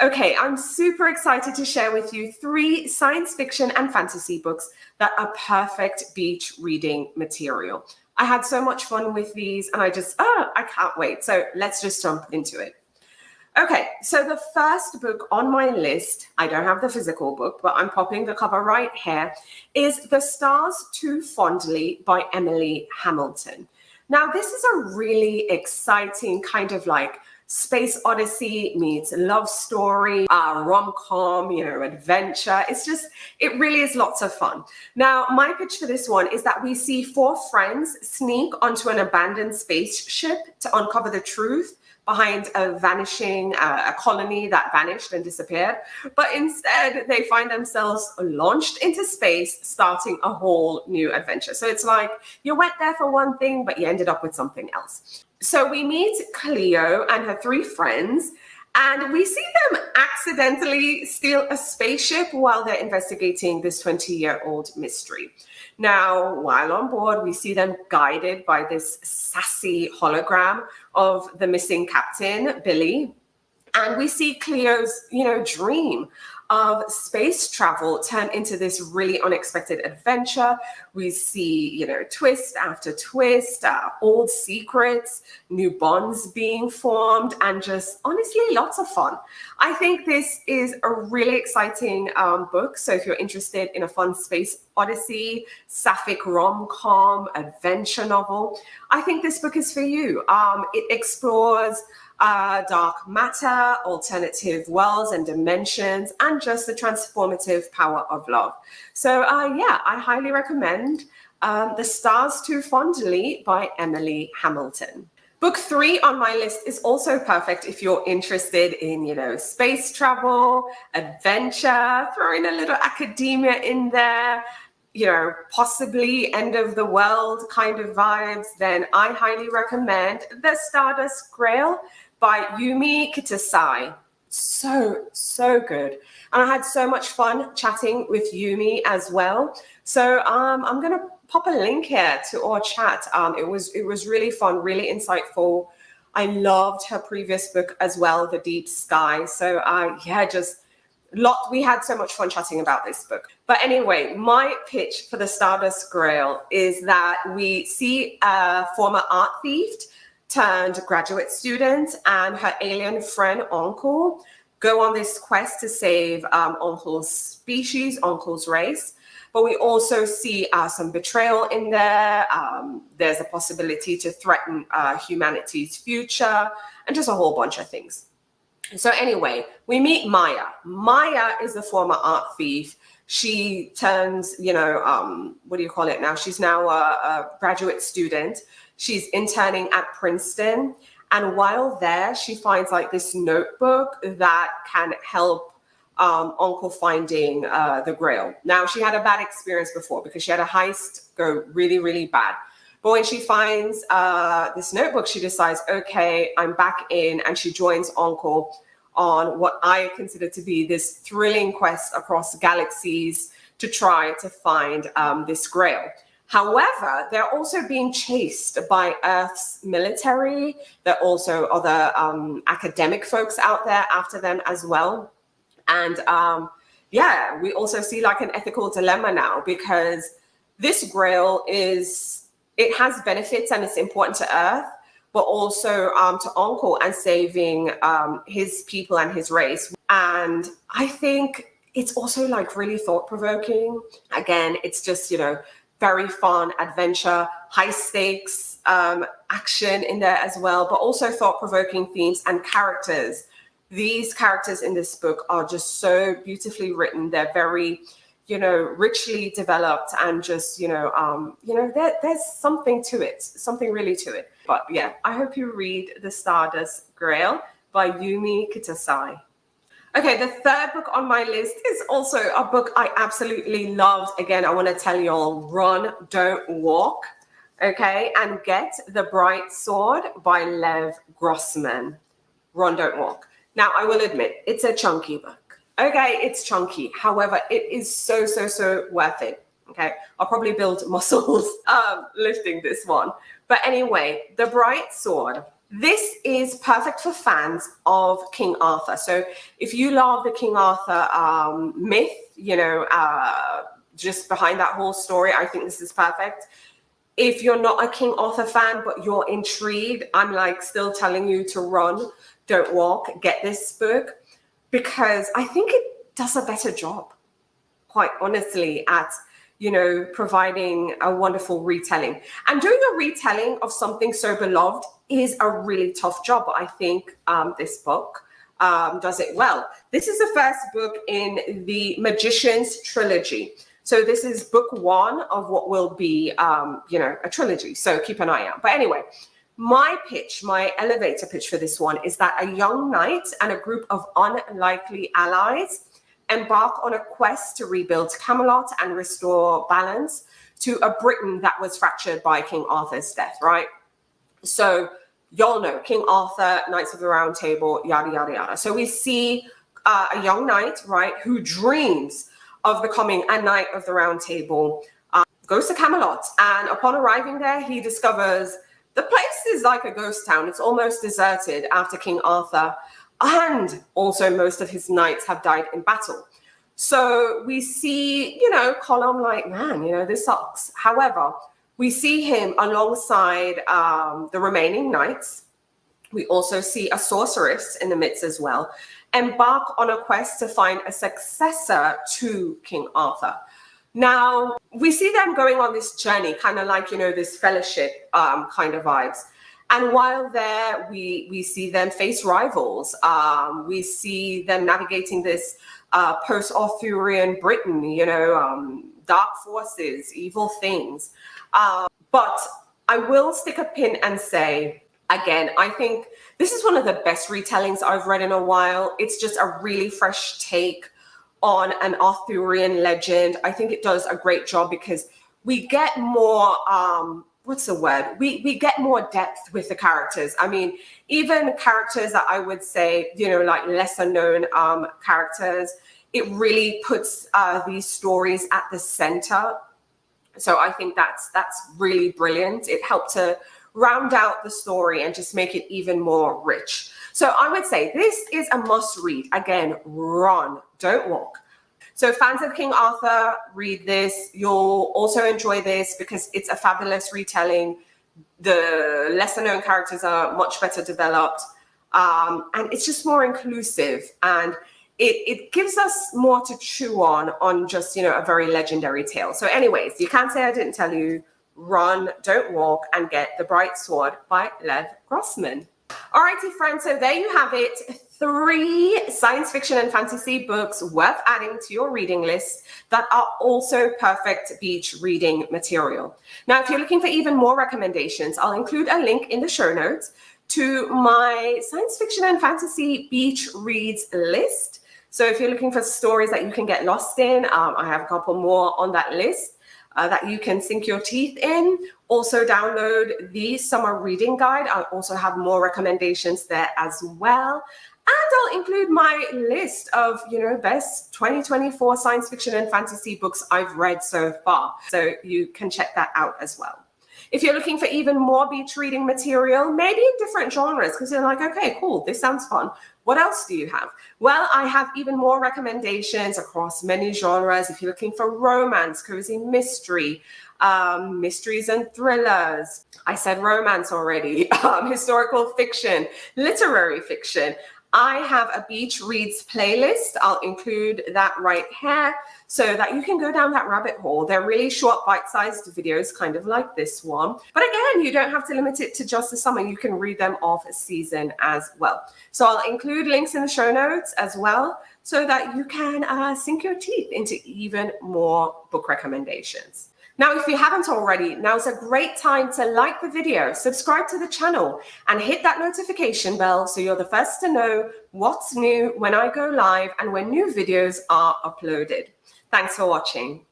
Okay, I'm super excited to share with you 3 science fiction and fantasy books that are perfect beach reading material. I had so much fun with these and I can't wait. So let's just jump into it. Okay, so the first book on my list, I don't have the physical book, but I'm popping the cover right here, is The Stars Too Fondly by Emily Hamilton. Now, this is a really exciting kind of like space odyssey meets love story, rom-com, adventure. It really is lots of fun. Now, my pitch for this one is that we see 4 friends sneak onto an abandoned spaceship to uncover the truth behind a colony that vanished and disappeared. But instead, they find themselves launched into space, starting a whole new adventure. So it's like you went there for one thing, but you ended up with something else. So we meet Cleo and her 3 friends, and we see them accidentally steal a spaceship while they're investigating this 20-year-old mystery. Now, while on board, we see them guided by this sassy hologram of the missing captain, Billy. And we see Cleo's, dream of space travel turn into this really unexpected adventure. We see, twist after twist, old secrets, new bonds being formed, and just honestly lots of fun. I think this is a really exciting book. So if you're interested in a fun space odyssey, sapphic rom-com, adventure novel, I think this book is for you. It explores dark matter, alternative worlds and dimensions, and just the transformative power of love. So I highly recommend The Stars Too Fondly by Emily Hamilton. Book 3 on my list is also perfect if you're interested in, space travel, adventure, throw in a little academia in there, possibly end of the world kind of vibes. Then I highly recommend The Stardust Grail by Yumi Kitasai. So good. And I had so much fun chatting with Yumi as well. So I'm going to pop a link here to our chat. It was really fun, really insightful. I loved her previous book as well, The Deep Sky. So we had so much fun chatting about this book. But anyway, my pitch for The Stardust Grail is that we see a former art thief turned graduate student and her alien friend uncle go on this quest to save uncle's species, uncle's race. But we also see some betrayal in there. There's a possibility to threaten humanity's future and just a whole bunch of things. So anyway, we meet Maya. Maya is the former art thief. She turns, what do you call it now? She's now a graduate student. She's interning at Princeton. And while there, she finds like this notebook that can help Uncle finding the Grail. Now, she had a bad experience before because she had a heist go really, really bad. But when she finds this notebook, she decides, okay, I'm back in. And she joins Uncle on what I consider to be this thrilling quest across galaxies to try to find this Grail. However, they're also being chased by Earth's military. There are also other academic folks out there after them as well. And we also see like an ethical dilemma now because this Grail it has benefits and it's important to Earth, but also to Uncle and saving his people and his race. And I think it's also like really thought-provoking. Again, it's just, very fun adventure, high stakes action in there as well, but also thought-provoking themes and characters. These characters in this book are just so beautifully written. They're very, richly developed and just, there's something to it, something really to it. But yeah, I hope you read The Stardust Grail by Yumi Kitasai. Okay, the third book on my list is also a book I absolutely loved. Again, I want to tell you all, run, don't walk, okay? And get The Bright Sword by Lev Grossman. Run, don't walk. Now, I will admit, it's a chunky book. Okay, it's chunky. However, it is so worth it. Okay, I'll probably build muscles lifting this one. But anyway, The Bright Sword. This is perfect for fans of King Arthur. So if you love the King Arthur myth, you know, just behind that whole story, I think this is perfect. If you're not a King Arthur fan, but you're intrigued, I'm like still telling you to run, don't walk, get this book, because I think it does a better job, quite honestly, at, you know, providing a wonderful retelling. And doing a retelling of something so beloved is a really tough job, but I think this book does it well. This is the first book in the Magician's trilogy. So this is book one of what will be, you know, a trilogy. So keep an eye out. But anyway, my pitch, my elevator pitch for this one is that a young knight and a group of unlikely allies embark on a quest to rebuild Camelot and restore balance to a Britain that was fractured by King Arthur's death, right? So y'all know King Arthur, Knights of the Round Table, yada, yada, yada. So we see a young knight, right, who dreams of becoming a Knight of the Round Table, goes to Camelot, and upon arriving there, he discovers the place is like a ghost town. It's almost deserted after King Arthur, and also most of his knights have died in battle. So we see, you know, Colum like, man, you know, this sucks. However, we see him alongside the remaining knights. We also see a sorceress in the midst as well, embark on a quest to find a successor to King Arthur. Now, we see them going on this journey, kind of like, you know, this fellowship kind of vibes. And while there, we see them face rivals. We see them navigating this post-Arthurian Britain, you know, dark forces, evil things. But I will stick a pin and say, again, I think this is one of the best retellings I've read in a while. It's just a really fresh take on an Arthurian legend. I think it does a great job because we get more, what's the word? We get more depth with the characters. I mean, even characters that I would say, you know, like lesser known characters, it really puts these stories at the center. So I think that's really brilliant. It helped to round out the story and just make it even more rich. So I would say this is a must read. Again, run, don't walk. So fans of King Arthur, read this. You'll also enjoy this because it's a fabulous retelling. The lesser known characters are much better developed. And it's just more inclusive, and it gives us more to chew on just, you know, a very legendary tale. So anyways, you can't say I didn't tell you. Run, don't walk, and get The Bright Sword by Lev Grossman. Alrighty, friends, so there you have it. 3 science fiction and fantasy books worth adding to your reading list that are also perfect beach reading material. Now, if you're looking for even more recommendations, I'll include a link in the show notes to my science fiction and fantasy beach reads list. So if you're looking for stories that you can get lost in, I have a couple more on that list that you can sink your teeth in. Also download the summer reading guide. I'll also have more recommendations there as well. And I'll include my list of, you know, best 2024 science fiction and fantasy books I've read so far. So you can check that out as well. If you're looking for even more beach reading material, maybe in different genres, because you're like, okay, cool, this sounds fun. What else do you have? Well, I have even more recommendations across many genres. If you're looking for romance, cozy mystery, mysteries and thrillers, I said romance already, historical fiction, literary fiction, I have a beach reads playlist. I'll include that right here so that you can go down that rabbit hole. They're really short, bite-sized videos, kind of like this one. But again, you don't have to limit it to just the summer. You can read them off season as well. So I'll include links in the show notes as well so that you can sink your teeth into even more book recommendations. Now, if you haven't already, now's a great time to like the video, subscribe to the channel, and hit that notification bell so you're the first to know what's new when I go live and when new videos are uploaded. Thanks for watching.